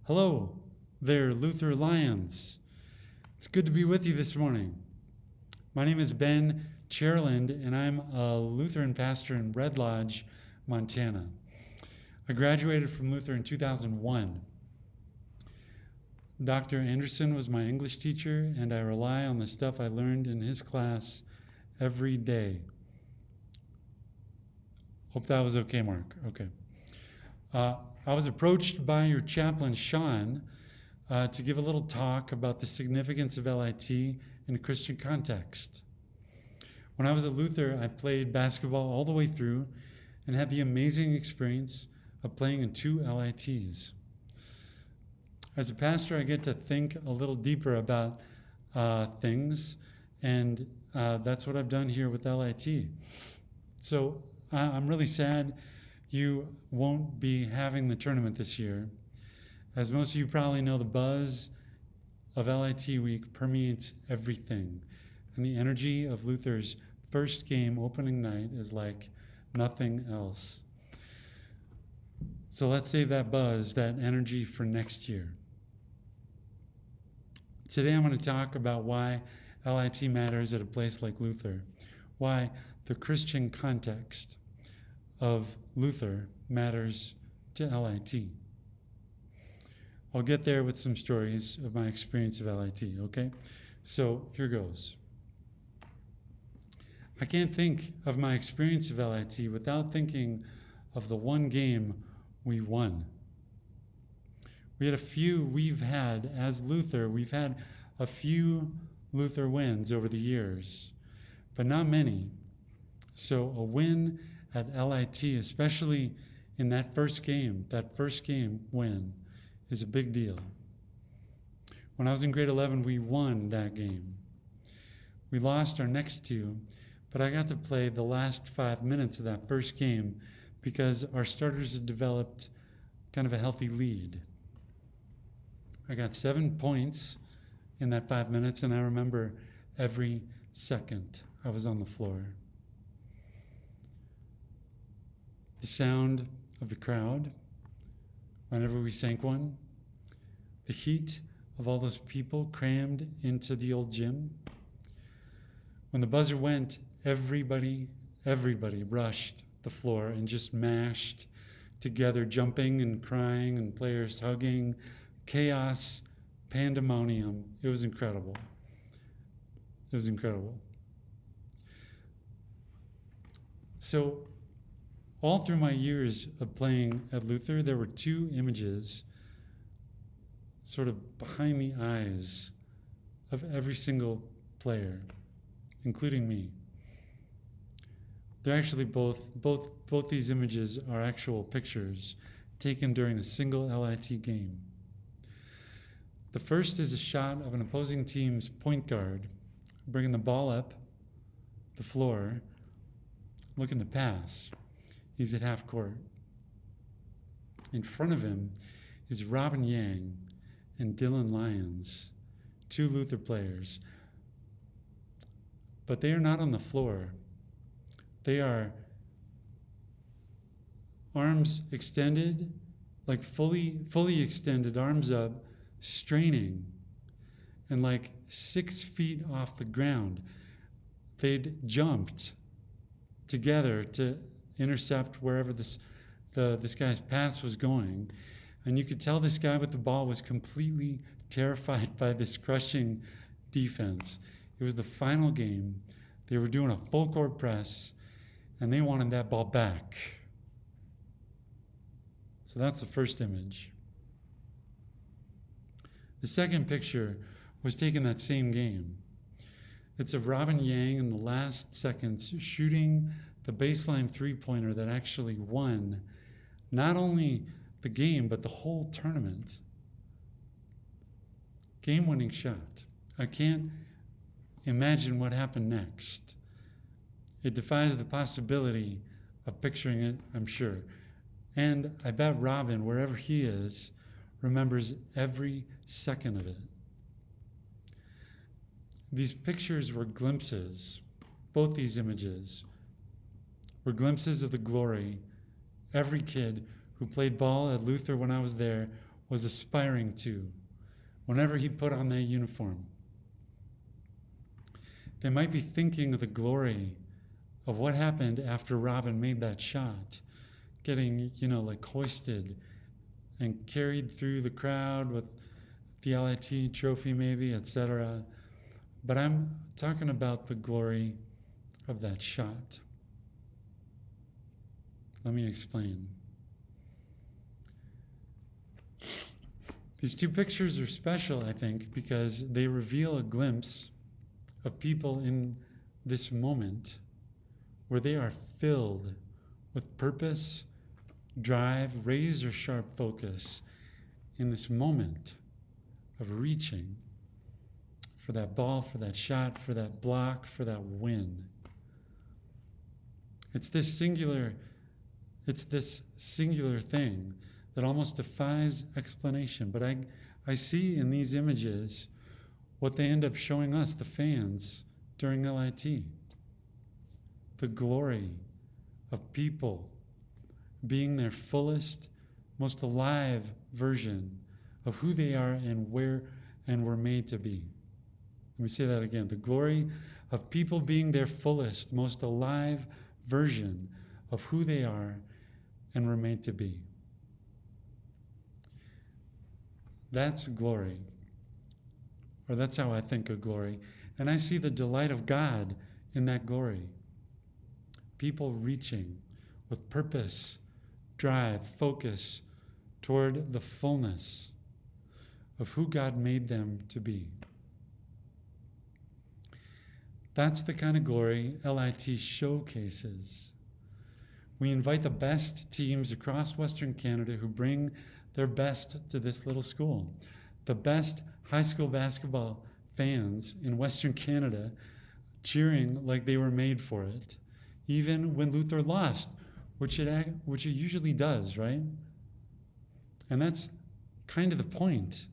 Hello there, Luther Lions. It's good to be with you this morning. My name is Ben Cherland, and I'm a Lutheran pastor in Red Lodge, Montana. I graduated from Luther in 2001. Dr. Anderson was my English teacher, and I rely on the stuff I learned in his class every day. Hope that was okay, Mark. Okay. I was approached by your chaplain, Sean, to give a little talk about the significance of L.I.T. in a Christian context. When I was at Luther, I played basketball all the way through and had the amazing experience of playing in 2 L.I.Ts. As a pastor, I get to think a little deeper about things, and that's what I've done here with L.I.T. So I'm really sad you won't be having the tournament this year. As most of you probably know, the buzz of L.I.T. week permeates everything, and the energy of Luther's first game opening night is like nothing else. So let's save that buzz, that energy, for next year. Today I'm going to talk about why L.I.T. matters at a place like Luther, why the Christian context of Luther matters to L.I.T. I'll get there with some stories of my experience of L.I.T., okay? So here goes. I can't think of my experience of L.I.T. without thinking of the one game we won. We've had a few Luther wins over the years, but not many. So a win at L.I.T., especially in that first game win, is a big deal. When I was in grade 11, we won that game. We lost our next 2, but I got to play the last 5 minutes of that first game because our starters had developed kind of a healthy lead. I got 7 points in that 5 minutes, and I remember every second I was on the floor. The sound of the crowd whenever we sank one, the heat of all those people crammed into the old gym. When the buzzer went, everybody rushed the floor and just mashed together, jumping and crying and players hugging, chaos, pandemonium. It was incredible. So all through my years of playing at Luther, there were 2 images sort of behind the eyes of every single player, including me. They're actually both these images are actual pictures taken during a single L.I.T. game. The first is a shot of an opposing team's point guard bringing the ball up the floor, looking to pass. He's at half court. In front of him is Robin Yang and Dylan Lyons, 2 Luther players. But they are not on the floor. They are arms extended, like fully extended, arms up, straining, and like 6 feet off the ground. They'd jumped together to intercept wherever this guy's pass was going. And you could tell this guy with the ball was completely terrified by this crushing defense. It was the final game. They were doing a full court press, and they wanted that ball back. So that's the first image. The second picture was taken that same game. It's of Robin Yang in the last seconds shooting the baseline 3-pointer that actually won not only the game, but the whole tournament. Game-winning shot. I can't imagine what happened next. It defies the possibility of picturing it, I'm sure. And I bet Robin, wherever he is, remembers every second of it. These pictures were glimpses, both these images were glimpses of the glory every kid who played ball at Luther when I was there was aspiring to whenever he put on that uniform. They might be thinking of the glory of what happened after Robin made that shot, getting, like hoisted and carried through the crowd with the L.I.T trophy maybe, etc. But I'm talking about the glory of that shot. Let me explain. These two pictures are special, I think, because they reveal a glimpse of people in this moment where they are filled with purpose, drive, razor sharp focus in this moment of reaching for that ball, for that shot, for that block, for that win. It's this singular thing that almost defies explanation. But I see in these images what they end up showing us, the fans, during L.I.T. The glory of people being their fullest, most alive version of who they are and where and were made to be. Let me say that again. The glory of people being their fullest, most alive version of who they are and were made to be. That's glory. Or that's how I think of glory. And I see the delight of God in that glory. People reaching with purpose, drive, focus toward the fullness of who God made them to be. That's the kind of glory L.I.T showcases. We invite the best teams across Western Canada who bring their best to this little school. The best high school basketball fans in Western Canada cheering like they were made for it, even when Luther lost, which it usually does, right? And that's kind of the point.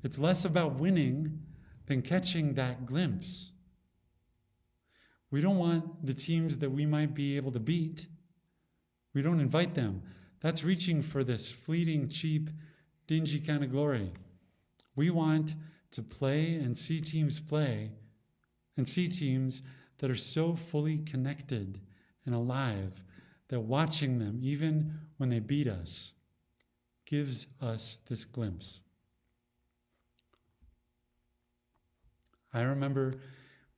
It's less about winning than catching that glimpse. We don't want the teams that we might be able to beat. We don't invite them. That's reaching for this fleeting, cheap, dingy kind of glory. We want to play and see teams play and see teams that are so fully connected and alive that watching them, even when they beat us, gives us this glimpse. I remember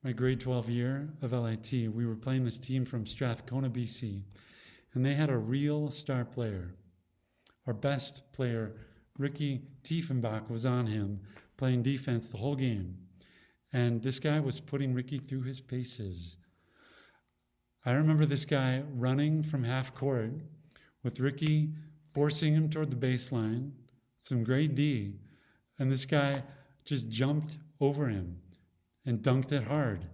my grade 12 year of L.I.T, we were playing this team from Strathcona, BC, and they had a real star player. Our best player, Ricky Tiefenbach, was on him, playing defense the whole game. And this guy was putting Ricky through his paces. I remember this guy running from half court with Ricky forcing him toward the baseline, some great D, and this guy just jumped over him and dunked it hard.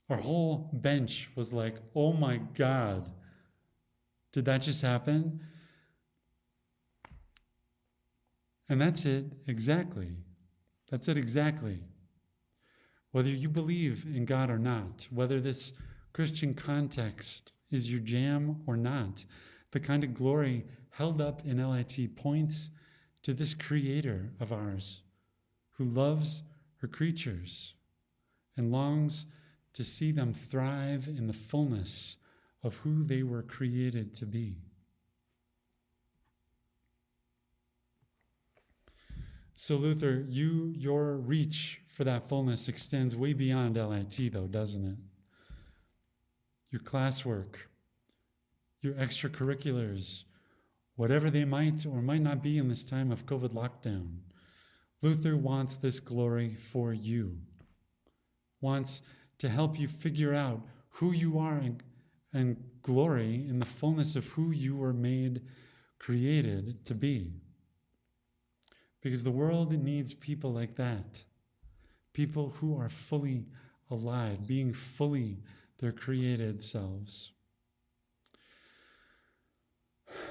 Our whole bench was like, oh my God, did that just happen? And that's it exactly. That's it exactly. Whether you believe in God or not, whether this Christian context is your jam or not, the kind of glory held up in L.I.T points to this creator of ours who loves her creatures and longs to see them thrive in the fullness of who they were created to be. So Luther, your reach for that fullness extends way beyond L.I.T though, doesn't it? Your classwork, your extracurriculars, whatever they might or might not be in this time of COVID lockdown, Luther wants this glory for you, wants to help you figure out who you are and glory in the fullness of who you were made, created to be. Because the world needs people like that, people who are fully alive, being fully their created selves.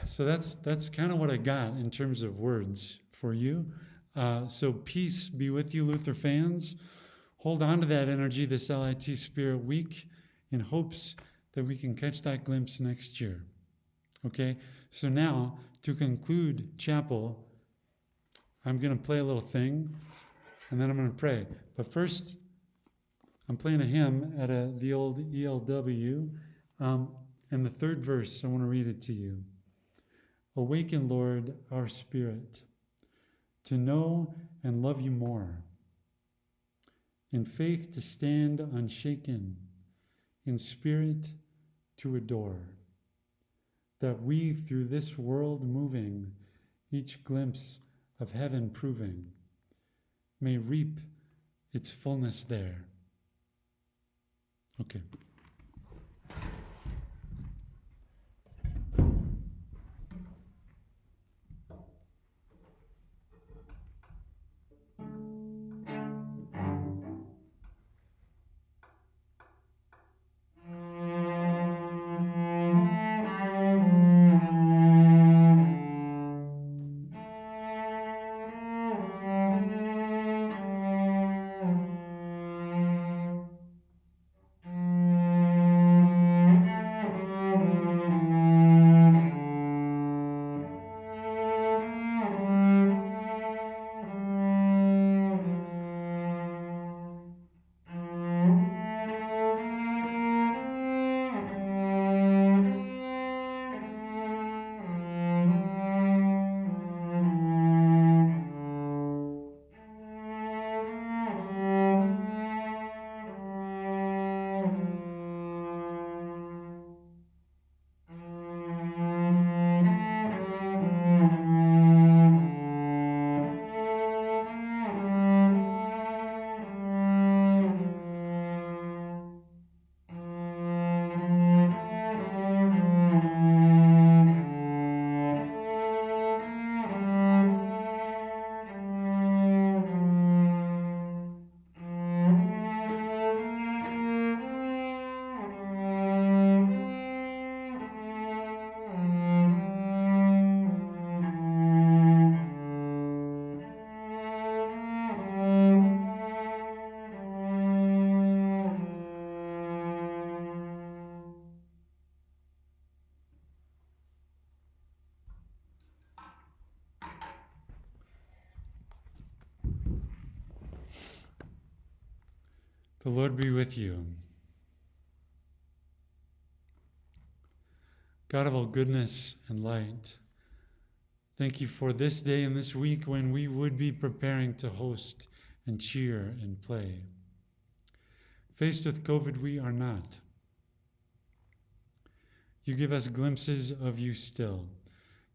So that's kind of what I got in terms of words for you. So peace be with you, Luther fans. Hold on to that energy this L.I.T Spirit Week in hopes that we can catch that glimpse next year. Okay, so now to conclude chapel, I'm going to play a little thing, and then I'm going to pray. But first, I'm playing a hymn at the old ELW, and the third verse, I want to read it to you. Awaken, Lord, our spirit, to know and love you more, in faith to stand unshaken, in spirit to adore, that we through this world moving, each glimpse of heaven proving, may reap its fullness there. Okay. The Lord be with you. God of all goodness and light, thank you for this day and this week when we would be preparing to host and cheer and play. Faced with COVID, we are not. You give us glimpses of you still.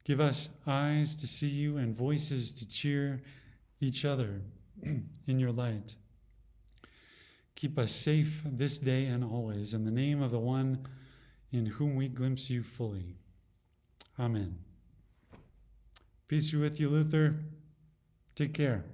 Give us eyes to see you and voices to cheer each other in your light. Keep us safe this day and always, in the name of the one in whom we glimpse you fully. Amen. Peace be with you, Luther. Take care.